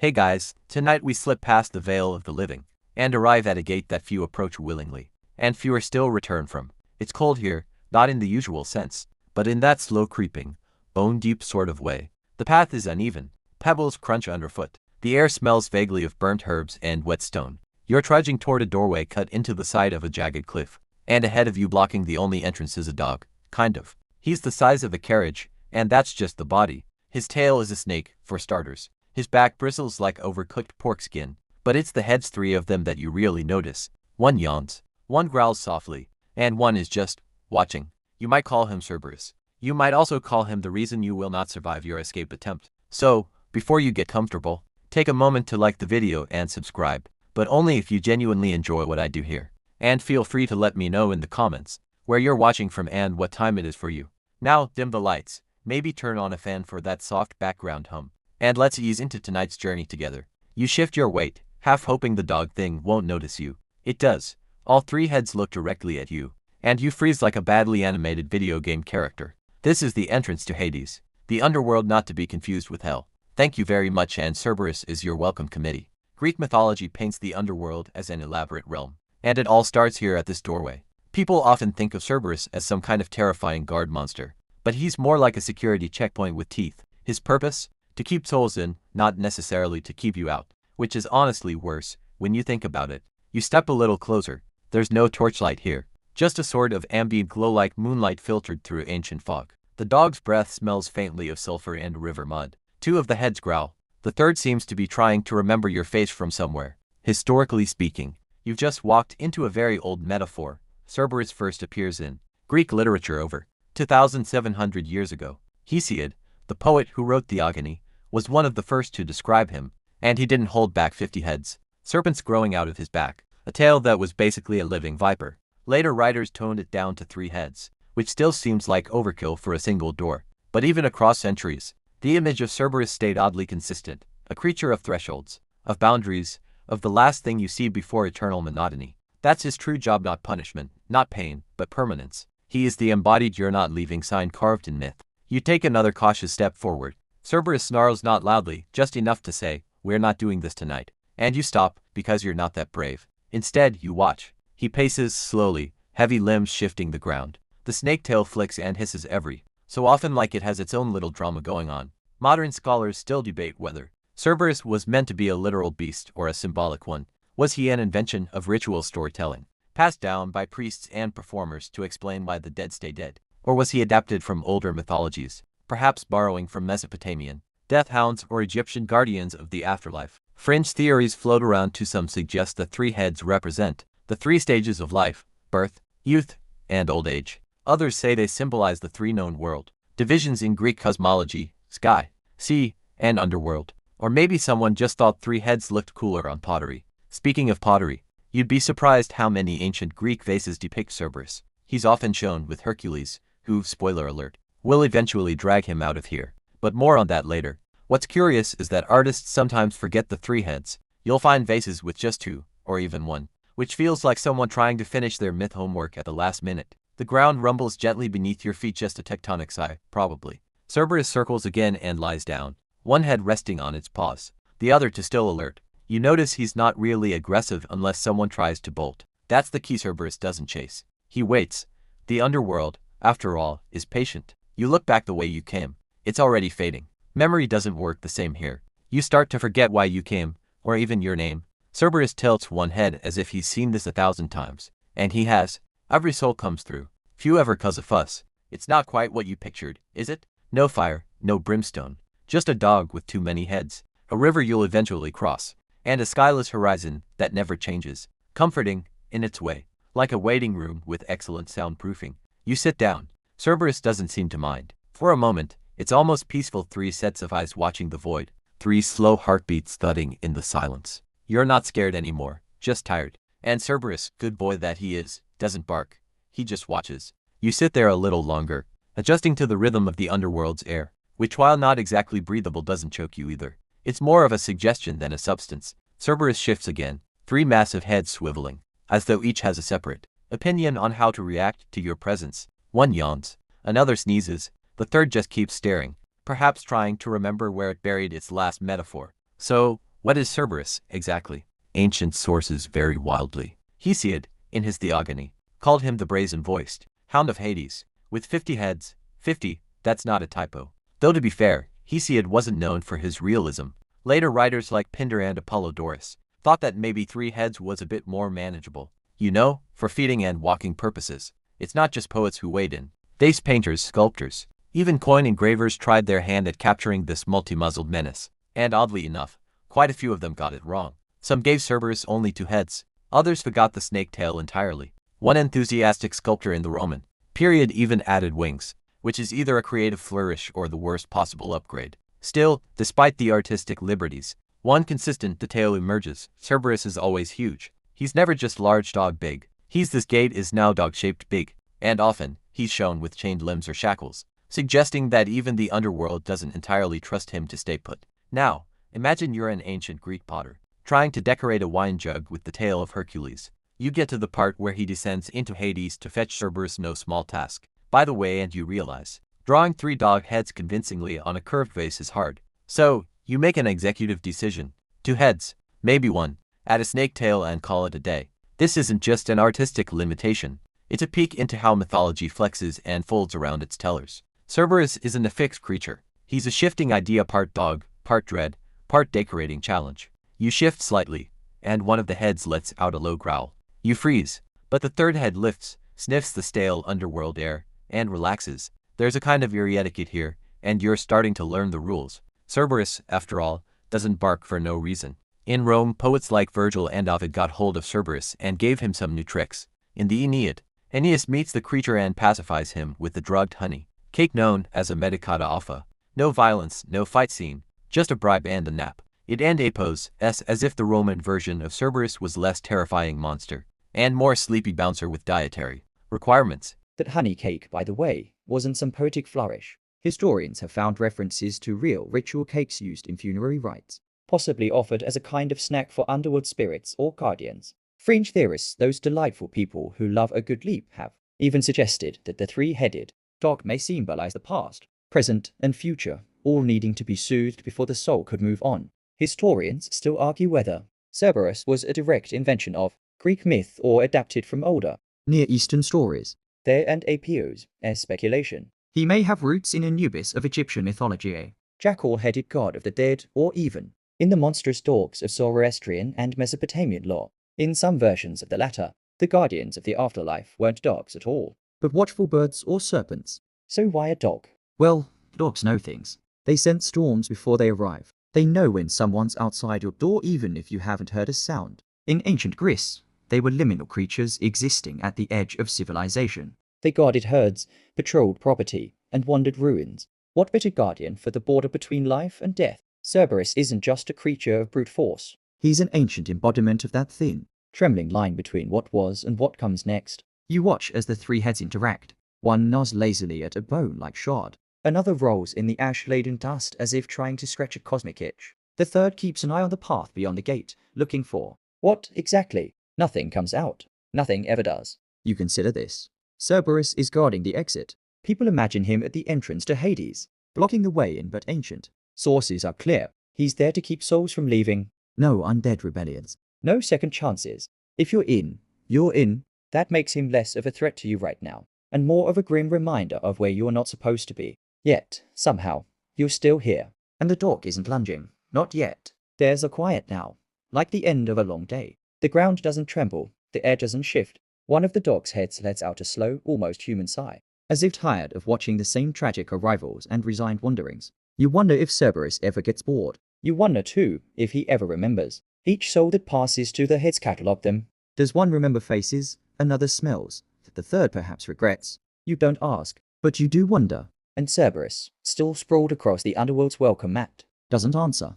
Hey guys, tonight we slip past the veil of the living, and arrive at a gate that few approach willingly, and fewer still return from. It's cold here, not in the usual sense, but in that slow creeping, bone-deep sort of way. The path is uneven, pebbles crunch underfoot, the air smells vaguely of burnt herbs and wet stone. You're trudging toward a doorway cut into the side of a jagged cliff, and ahead of you blocking the only entrance is a dog, kind of. He's the size of a carriage, and that's just the body. His tail is a snake, for starters. His back bristles like overcooked pork skin, but it's the heads, three of them, that you really notice. One yawns, one growls softly, and one is just watching. You might call him Cerberus. You might also call him the reason you will not survive your escape attempt. So, before you get comfortable, take a moment to like the video and subscribe, but only if you genuinely enjoy what I do here. And feel free to let me know in the comments where you're watching from and what time it is for you. Now, dim the lights, maybe turn on a fan for that soft background hum, and let's ease into tonight's journey together. You shift your weight, half hoping the dog thing won't notice you. It does. All three heads look directly at you, and you freeze like a badly animated video game character. This is the entrance to Hades, the underworld, not to be confused with hell. Thank you very much, and Cerberus is your welcome committee. Greek mythology paints the underworld as an elaborate realm, and it all starts here at this doorway. People often think of Cerberus as some kind of terrifying guard monster, but he's more like a security checkpoint with teeth. His purpose? To keep souls in, not necessarily to keep you out, which is honestly worse when you think about it. You step a little closer. There's no torchlight here, just a sort of ambient glow like moonlight filtered through ancient fog. The dog's breath smells faintly of sulfur and river mud. Two of the heads growl. The third seems to be trying to remember your face from somewhere. Historically speaking, you've just walked into a very old metaphor. Cerberus first appears in Greek literature over 2,700 years ago. Hesiod, the poet who wrote Theogony, was one of the first to describe him, and he didn't hold back 50 heads, serpents growing out of his back, a tail that was basically a living viper. Later writers toned it down to 3 heads, which still seems like overkill for a single door. But even across centuries, the image of Cerberus stayed oddly consistent, a creature of thresholds, of boundaries, of the last thing you see before eternal monotony. That's his true job, not punishment, not pain, but permanence. He is the embodied "you're not leaving" sign carved in myth. You take another cautious step forward. Cerberus snarls, not loudly, just enough to say, "We're not doing this tonight." And you stop, because you're not that brave. Instead, you watch. He paces slowly, heavy limbs shifting the ground. The snake tail flicks and hisses every so often, like it has its own little drama going on. Modern scholars still debate whether Cerberus was meant to be a literal beast or a symbolic one. Was he an invention of ritual storytelling, passed down by priests and performers to explain why the dead stay dead? Or was he adapted from older mythologies, perhaps borrowing from Mesopotamian death hounds or Egyptian guardians of the afterlife? Fringe theories float around. To some suggest the 3 heads represent the 3 stages of life: birth, youth, and old age. Others say they symbolize the 3 known world divisions in Greek cosmology: sky, sea, and underworld. Or maybe someone just thought 3 heads looked cooler on pottery. Speaking of pottery, you'd be surprised how many ancient Greek vases depict Cerberus. He's often shown with Hercules, who, spoiler alert, will eventually drag him out of here. But more on that later. What's curious is that artists sometimes forget the 3 heads. You'll find vases with just 2, or even 1, which feels like someone trying to finish their myth homework at the last minute. The ground rumbles gently beneath your feet, just a tectonic sigh, probably. Cerberus circles again and lies down, one head resting on its paws, the other to still alert. You notice he's not really aggressive unless someone tries to bolt. That's the key. Cerberus doesn't chase. He waits. The underworld, after all, is patient. You look back the way you came. It's already fading. Memory doesn't work the same here. You start to forget why you came, or even your name. Cerberus tilts one head as if he's seen this 1,000 times. And he has. Every soul comes through. Few ever cause a fuss. It's not quite what you pictured, is it? No fire, no brimstone. Just a dog with too many heads. A river you'll eventually cross. And a skyless horizon that never changes. Comforting, in its way. Like a waiting room with excellent soundproofing. You sit down. Cerberus doesn't seem to mind. For a moment, it's almost peaceful. 3 sets of eyes watching the void. 3 slow heartbeats thudding in the silence. You're not scared anymore, just tired. And Cerberus, good boy that he is, doesn't bark. He just watches. You sit there a little longer, adjusting to the rhythm of the underworld's air, which, while not exactly breathable, doesn't choke you either. It's more of a suggestion than a substance. Cerberus shifts again, 3 massive heads swiveling, as though each has a separate opinion on how to react to your presence. One yawns, another sneezes, the third just keeps staring, perhaps trying to remember where it buried its last metaphor. So, What is Cerberus, exactly? Ancient sources vary wildly. Hesiod, in his Theogony, called him the brazen-voiced Hound of Hades, with 50 heads. 50, that's not a typo. Though to be fair, Hesiod wasn't known for his realism. Later writers like Pindar and Apollodorus thought that maybe 3 heads was a bit more manageable. You know, for feeding and walking purposes. It's not just poets who weighed in. These painters, sculptors, even coin engravers tried their hand at capturing this multi-muzzled menace. And oddly enough, quite a few of them got it wrong. Some gave Cerberus only 2 heads. Others forgot the snake tail entirely. One enthusiastic sculptor in the Roman period even added wings, which is either a creative flourish or the worst possible upgrade. Still, despite the artistic liberties, one consistent detail emerges. Cerberus is always huge. He's never just large dog big. This gate is now dog-shaped big, and often, he's shown with chained limbs or shackles, suggesting that even the underworld doesn't entirely trust him to stay put. Now, imagine you're an ancient Greek potter, trying to decorate a wine jug with the tail of Hercules. You get to the part where he descends into Hades to fetch Cerberus, no small task, by the way, and you realize drawing 3 dog heads convincingly on a curved vase is hard. So, you make an executive decision. 2 heads, maybe 1, add a snake tail and call it a day. This isn't just an artistic limitation, it's a peek into how mythology flexes and folds around its tellers. Cerberus isn't a fixed creature. He's a shifting idea, part dog, part dread, part decorating challenge. You shift slightly, and one of the heads lets out a low growl. You freeze, but the third head lifts, sniffs the stale underworld air, and relaxes. There's a kind of eerie etiquette here, and you're starting to learn the rules. Cerberus, after all, doesn't bark for no reason. In Rome, poets like Virgil and Ovid got hold of Cerberus and gave him some new tricks. In the Aeneid, Aeneas meets the creature and pacifies him with the drugged honey cake known as a medicata alpha. No violence, no fight scene, just a bribe and a nap. It and Apos, as if the Roman version of Cerberus was less terrifying monster, and more sleepy bouncer with dietary requirements. That honey cake, by the way, wasn't some poetic flourish. Historians have found references to real ritual cakes used in funerary rites, possibly offered as a kind of snack for underworld spirits or guardians. Fringe theorists, those delightful people who love a good leap, have even suggested that the 3-headed dog may symbolize the past, present, and future, all needing to be soothed before the soul could move on. Historians still argue whether Cerberus was a direct invention of Greek myth or adapted from older Near Eastern stories. There and Apos, as speculation. He may have roots in Anubis of Egyptian mythology, a jackal-headed god of the dead, or even in the monstrous dogs of Zoroastrian and Mesopotamian lore. In some versions of the latter, the guardians of the afterlife weren't dogs at all, but watchful birds or serpents. So why a dog? Well, dogs know things. They sense storms before they arrive. They know when someone's outside your door even if you haven't heard a sound. In ancient Greece, they were liminal creatures existing at the edge of civilization. They guarded herds, patrolled property, and wandered ruins. What better guardian for the border between life and death? Cerberus isn't just a creature of brute force. He's an ancient embodiment of that thin, trembling line between what was and what comes next. You watch as the 3 heads interact. One gnaws lazily at a bone-like shard. Another rolls in the ash-laden dust as if trying to scratch a cosmic itch. The third keeps an eye on the path beyond the gate, looking for what exactly? Nothing comes out. Nothing ever does. You consider this. Cerberus is guarding the exit. People imagine him at the entrance to Hades, blocking the way in, but ancient sources are clear. He's there to keep souls from leaving. No undead rebellions. No second chances. If you're in, you're in. That makes him less of a threat to you right now, and more of a grim reminder of where you're not supposed to be. Yet, somehow, you're still here. And the dog isn't lunging. Not yet. There's a quiet now, like the end of a long day. The ground doesn't tremble. The air doesn't shift. One of the dog's heads lets out a slow, almost human sigh, as if tired of watching the same tragic arrivals and resigned wanderings. You wonder if Cerberus ever gets bored. You wonder, too, if he ever remembers. Each soul that passes to the heads catalogue them. Does one remember faces? Another smells. The third perhaps regrets. You don't ask, but you do wonder. And Cerberus, still sprawled across the underworld's welcome mat, doesn't answer.